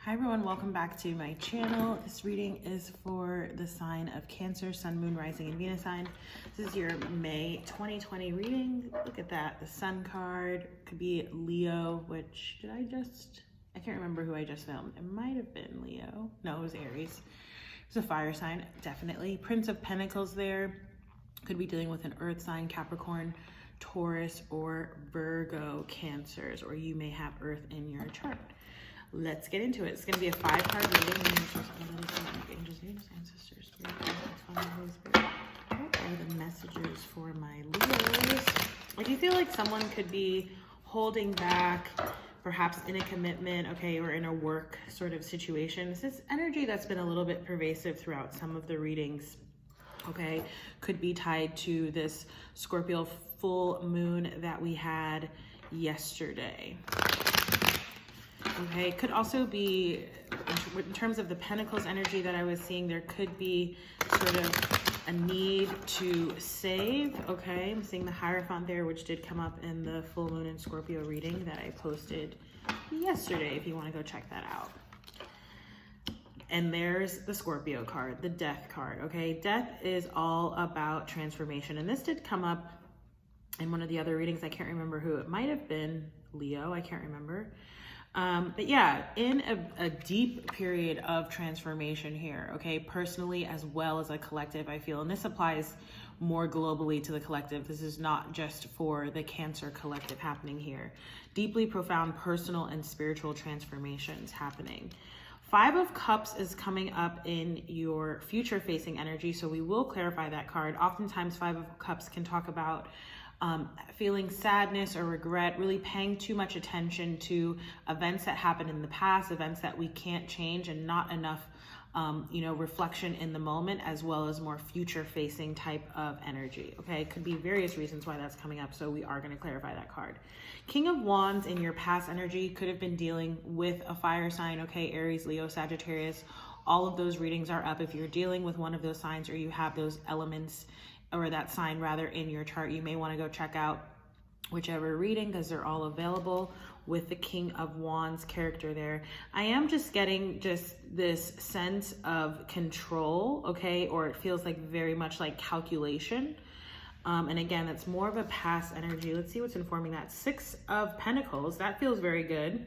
Hi everyone, welcome back to my channel. This reading is for the sign of Cancer, Sun, Moon, Rising, and Venus sign. This is your May 2020 reading. Look at that, the Sun card. Could be Leo, which I can't remember who I just filmed. It might have been Leo. No, it was Aries. It's a fire sign, definitely. Prince of Pentacles there. Could be dealing with an earth sign, Capricorn, Taurus, or Virgo Cancers, or you may have earth in your chart. Let's get into it. It's going to be a 5-card reading. Angels, ancestors, what are the messages for my Leos? I do feel like someone could be holding back, perhaps in a commitment, okay, or in a work sort of situation. This is energy that's been a little bit pervasive throughout some of the readings, okay? Could be tied to this Scorpio full moon that we had yesterday. Okay, could also be, in terms of the Pentacles energy that I was seeing, there could be sort of a need to save, okay? I'm seeing the Hierophant there, which did come up in the full moon in Scorpio reading that I posted yesterday, if you want to go check that out. And there's the Scorpio card, the Death card, okay? Death is all about transformation, and this did come up in one of the other readings. I can't remember who. It might have been Leo, I can't remember. But yeah, in a deep period of transformation here, okay, personally as well as a collective, I feel, and this applies more globally to the collective. This is not just for the Cancer collective happening here. Deeply profound personal and spiritual transformations happening. 5 of Cups is coming up in your future facing energy, so we will clarify that card. Oftentimes 5 of Cups can talk about feeling sadness or regret, really paying too much attention to events that happened in the past, events that we can't change, and not enough reflection in the moment, as well as more future facing type of energy. Okay, it could be various reasons why that's coming up, so we are going to clarify that card. King of Wands in your past energy could have been dealing with a fire sign, okay, Aries, Leo, Sagittarius. All of those readings are up if you're dealing with one of those signs or you have those elements, or that sign rather, in your chart. You may want to go check out whichever reading, because they're all available with the King of Wands character there. I am just getting this sense of control, okay, or it feels like very much like calculation. And again, that's more of a past energy. Let's see what's informing that. 6 of Pentacles, that feels very good.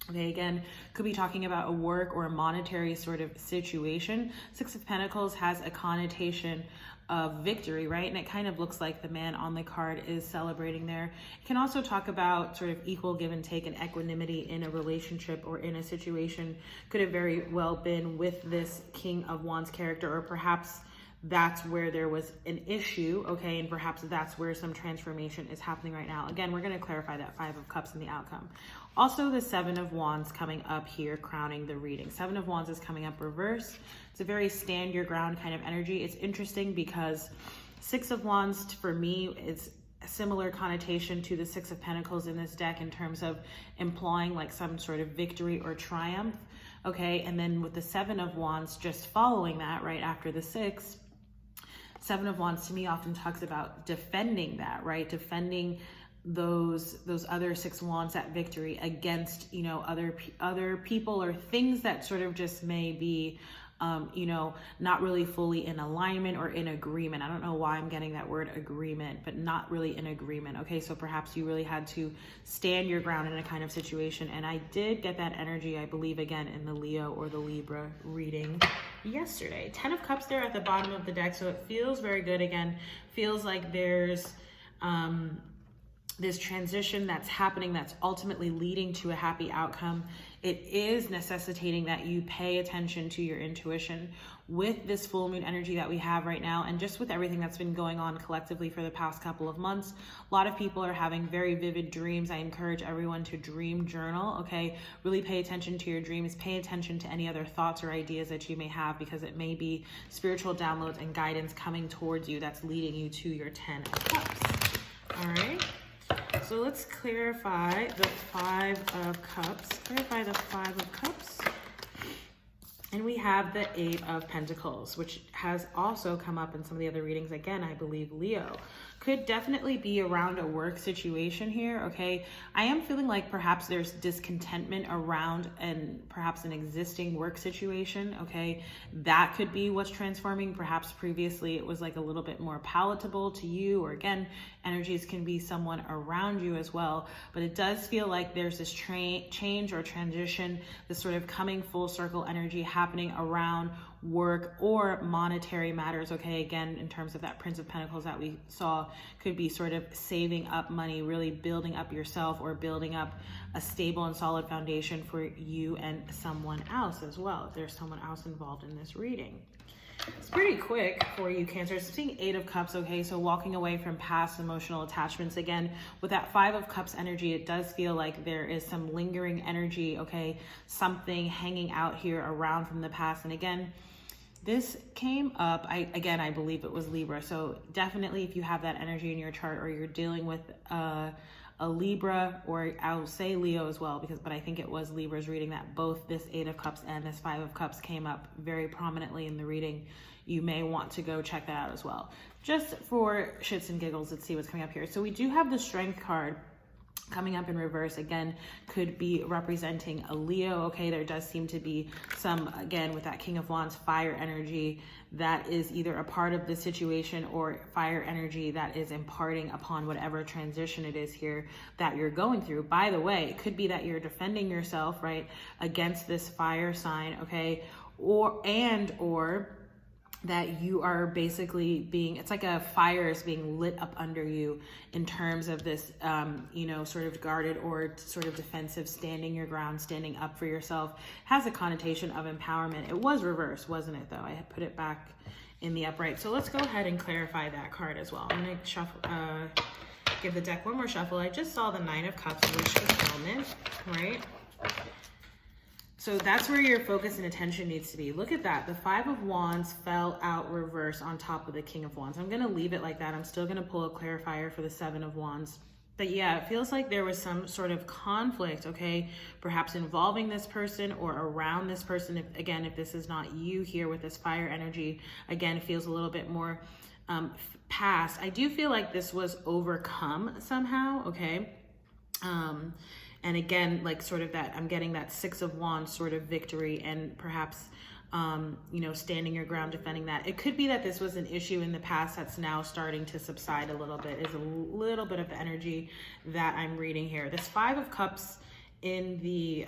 Okay, again, could be talking about a work or a monetary sort of situation. 6 of Pentacles has a connotation of victory, right? And it kind of looks like the man on the card is celebrating there. It can also talk about sort of equal give and take and equanimity in a relationship or in a situation. Could have very well been with this King of Wands character, or perhaps that's where there was an issue, okay, and perhaps that's where some transformation is happening right now. Again, we're going to clarify that 5 of Cups in the outcome. Also, the 7 of Wands coming up here, crowning the reading. 7 of Wands is coming up reverse. It's a very stand your ground kind of energy. It's interesting because 6 of Wands, for me, is a similar connotation to the 6 of Pentacles in this deck in terms of implying like some sort of victory or triumph, okay? And then with the 7 of Wands just following that right after the 6, 7 of Wands to me often talks about defending that, right? Defending those other 6 wands, that victory against, other people or things that sort of just may be, not really fully in alignment or in agreement. I don't know why I'm getting that word agreement, but not really in agreement. Okay, so perhaps you really had to stand your ground in a kind of situation. And I did get that energy, I believe, again, in the Leo or the Libra reading yesterday. 10 of Cups there at the bottom of the deck. So it feels very good. Again, feels like there's this transition that's happening that's ultimately leading to a happy outcome. It is necessitating that you pay attention to your intuition with this full moon energy that we have right now, and just with everything that's been going on collectively for the past couple of months. A lot of people are having very vivid dreams. I encourage everyone to dream journal, okay? Really pay attention to your dreams. Pay attention to any other thoughts or ideas that you may have, because it may be spiritual downloads and guidance coming towards you that's leading you to your 10 of Cups. All right. So let's clarify the 5 of Cups. Clarify the 5 of Cups. And we have the 8 of Pentacles, which has also come up in some of the other readings. Again, I believe Leo. could definitely be around a work situation here, okay? I am feeling like perhaps there's discontentment around and perhaps an existing work situation, okay? That could be what's transforming. Perhaps previously it was like a little bit more palatable to you, or again, energies can be someone around you as well. But it does feel like there's this change or transition, this sort of coming full circle energy happening around work or monetary matters, okay? Again, in terms of that Prince of Pentacles that we saw, could be sort of saving up money, really building up yourself, or building up a stable and solid foundation for you and someone else as well, if there's someone else involved in this reading. It's pretty quick for you, Cancer. I'm seeing 8 of Cups, okay? So walking away from past emotional attachments. Again, with that 5 of Cups energy, it does feel like there is some lingering energy, okay? Something hanging out here around from the past. And again, this came up, I believe it was Libra. So definitely if you have that energy in your chart, or you're dealing with a Libra, or I'll say Leo as well, but I think it was Libra's reading that both this 8 of Cups and this 5 of Cups came up very prominently in the reading. You may want to go check that out as well. Just for shits and giggles, let's see what's coming up here. So we do have the Strength card coming up in reverse. Again, could be representing a Leo, okay? There does seem to be some, again, with that King of Wands, fire energy that is either a part of the situation, or fire energy that is imparting upon whatever transition it is here that you're going through. By the way, it could be that you're defending yourself, right, against this fire sign, okay? Or that you are basically being, it's like a fire is being lit up under you in terms of this, sort of guarded or sort of defensive, standing your ground, standing up for yourself. Has a connotation of empowerment. It was reversed, wasn't it, though? I had put it back in the upright. So let's go ahead and clarify that card as well. I'm going to shuffle, give the deck one more shuffle. I just saw the 9 of Cups, wish fulfillment, right? So that's where your focus and attention needs to be. Look at that. The 5 of Wands fell out reverse on top of the King of Wands. I'm going to leave it like that. I'm still going to pull a clarifier for the 7 of Wands. But yeah, it feels like there was some sort of conflict, okay? Perhaps involving this person or around this person. If this is not you here with this fire energy, again, it feels a little bit more past. I do feel like this was overcome somehow, okay? And again, like sort of that, I'm getting that 6 of Wands sort of victory, and perhaps, standing your ground, defending that. It could be that this was an issue in the past that's now starting to subside a little bit, is a little bit of the energy that I'm reading here. This 5 of Cups in the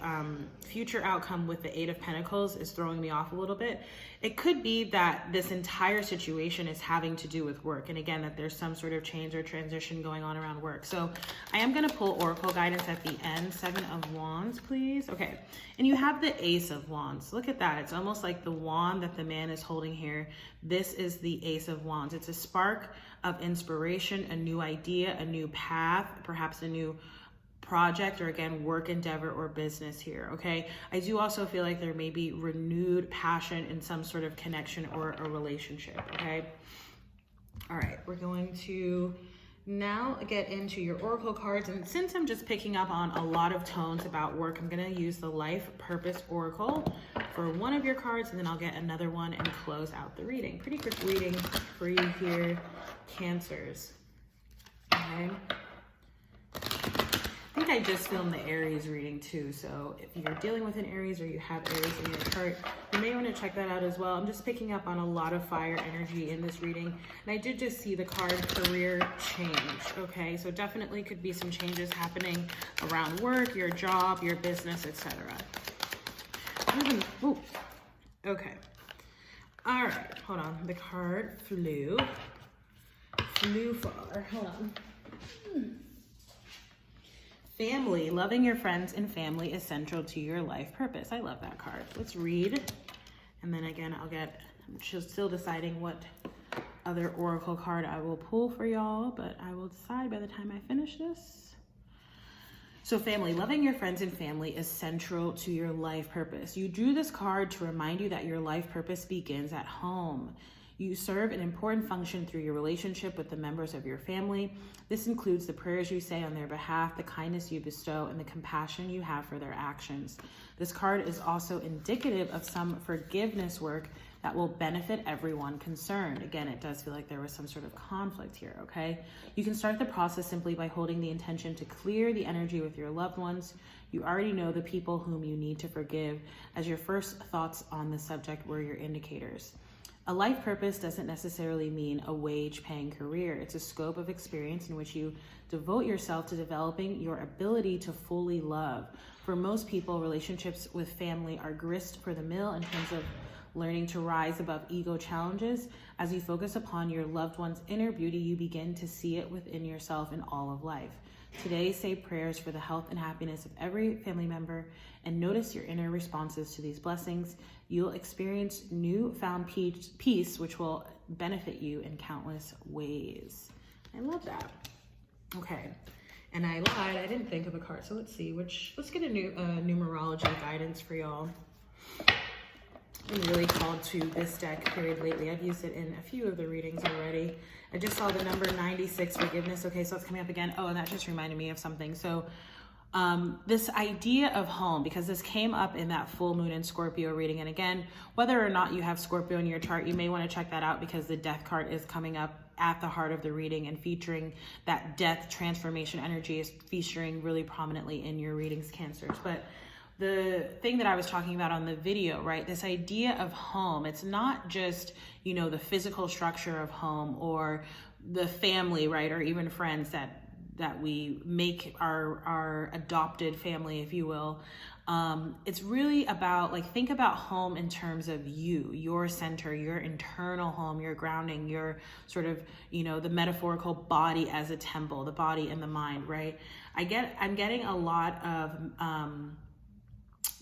future outcome with the 8 of Pentacles is throwing me off a little bit. It could be that this entire situation is having to do with work. And again, that there's some sort of change or transition going on around work. So I am going to pull Oracle guidance at the end. 7 of Wands, please. Okay. And you have the Ace of Wands. Look at that. It's almost like the wand that the man is holding here. This is the Ace of Wands. It's a spark of inspiration, a new idea, a new path, perhaps a new project, or again, work endeavor or business here, okay? I do also feel like there may be renewed passion in some sort of connection or a relationship, okay? All right, we're going to now get into your Oracle cards. And since I'm just picking up on a lot of tones about work, I'm gonna use the Life Purpose Oracle for one of your cards, and then I'll get another one and close out the reading. Pretty quick reading for you here, Cancers, okay? I think I just filmed the Aries reading too, so if you're dealing with an Aries or you have Aries in your chart, you may want to check that out as well. I'm just picking up on a lot of fire energy in this reading, and I did just see the card Career Change, okay? So definitely could be some changes happening around work, your job, your business, etc. Okay. All right, hold on. The card flew far. Hold on. Family, loving your friends and family is central to your life purpose. I love that card. Let's read. And then again, I'm still deciding what other Oracle card I will pull for y'all, but I will decide by the time I finish this. So family, loving your friends and family is central to your life purpose. You drew this card to remind you that your life purpose begins at home. You serve an important function through your relationship with the members of your family. This includes the prayers you say on their behalf, the kindness you bestow, and the compassion you have for their actions. This card is also indicative of some forgiveness work that will benefit everyone concerned. Again, it does feel like there was some sort of conflict here, okay? You can start the process simply by holding the intention to clear the energy with your loved ones. You already know the people whom you need to forgive, as your first thoughts on the subject were your indicators. A life purpose doesn't necessarily mean a wage-paying career. It's a scope of experience in which you devote yourself to developing your ability to fully love. For most people, relationships with family are grist for the mill in terms of learning to rise above ego challenges. As you focus upon your loved one's inner beauty, you begin to see it within yourself in all of life. Today, say prayers for the health and happiness of every family member and notice your inner responses to these blessings. You'll experience newfound peace, which will benefit you in countless ways. I love that. Okay. And I lied, I didn't think of a card. So let's see, let's get a new numerology guidance for y'all. I'm really called to this deck period lately. I've used it in a few of the readings already. I just saw the number 96, forgiveness. Okay, so it's coming up again. Oh, and that just reminded me of something. So this idea of home, because this came up in that full moon in Scorpio reading. And again, whether or not you have Scorpio in your chart, you may want to check that out because the death card is coming up at the heart of the reading and featuring that death transformation energy is featuring really prominently in your readings, Cancers. But the thing that I was talking about on the video, right? This idea of home, it's not just, you know, the physical structure of home or the family, right? Or even friends that we make our adopted family, if you will. It's really about, like, think about home in terms of your center, your internal home, your grounding, your sort of, you know, the metaphorical body as a temple, the body and the mind, right? I'm getting a lot of,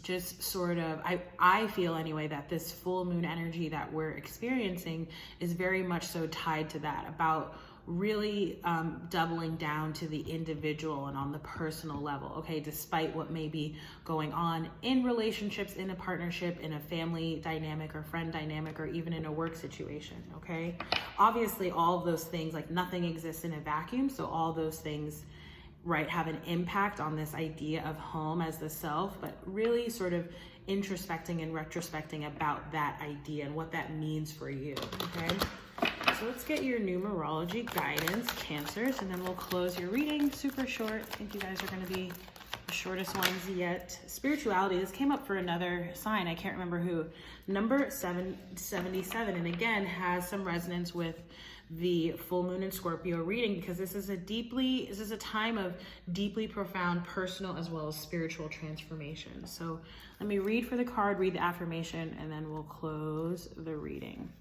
just sort of, I feel anyway, that this full moon energy that we're experiencing is very much so tied to that, about really doubling down to the individual and on the personal level, okay, despite what may be going on in relationships, in a partnership, in a family dynamic or friend dynamic, or even in a work situation, okay? Obviously, all of those things, like, nothing exists in a vacuum, so all those things, right, have an impact on this idea of home as the self, but really sort of introspecting and retrospecting about that idea and what that means for you, okay? So let's get your numerology guidance, Cancers, and then we'll close your reading. Super short. I think you guys are going to be the shortest ones yet. Spirituality. This came up for another sign. I can't remember who. Number 777, and again, has some resonance with the full moon in Scorpio reading, because this is a time of deeply profound personal as well as spiritual transformation. So let me read for the card, read the affirmation, and then we'll close the reading.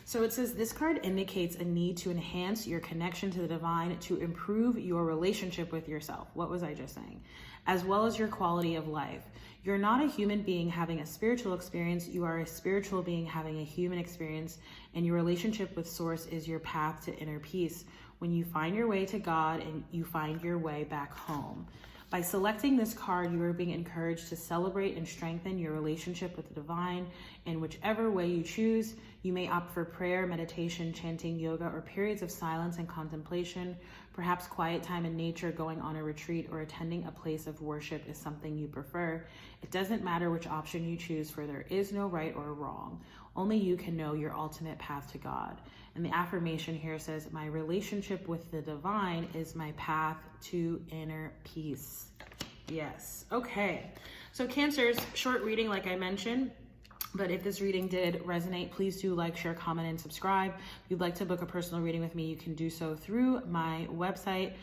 So it says, this card indicates a need to enhance your connection to the divine to improve your relationship with yourself. What was I just saying? As well as your quality of life. You're not a human being having a spiritual experience. You are a spiritual being having a human experience, and your relationship with Source is your path to inner peace. When you find your way to God and you find your way back home. By selecting this card, you are being encouraged to celebrate and strengthen your relationship with the divine in whichever way you choose. You may opt for prayer, meditation, chanting, yoga, or periods of silence and contemplation. Perhaps quiet time in nature, going on a retreat, or attending a place of worship is something you prefer. It doesn't matter which option you choose, for there is no right or wrong. Only you can know your ultimate path to God. And the affirmation here says, my relationship with the divine is my path to inner peace. Yes. Okay. So Cancers, short reading, like I mentioned. But if this reading did resonate, please do like, share, comment, and subscribe. If you'd like to book a personal reading with me, you can do so through my website.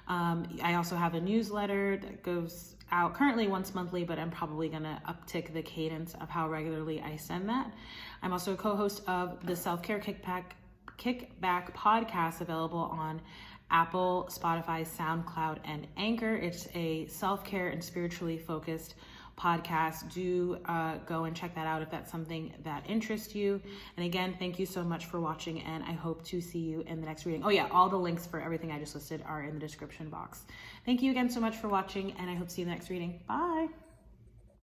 I also have a newsletter that goes out currently once monthly, but I'm probably going to uptick the cadence of how regularly I send that. I'm also a co-host of the Self-Care Kickback podcast, available on Apple, Spotify, SoundCloud, and Anchor. It's a self-care and spiritually focused podcast. Do go and check that out if that's something that interests you. And again, thank you so much for watching, and I hope to see you in the next reading. Oh yeah, all the links for everything I just listed are in the description box. Thank you again so much for watching, and I hope to see you in the next reading. Bye.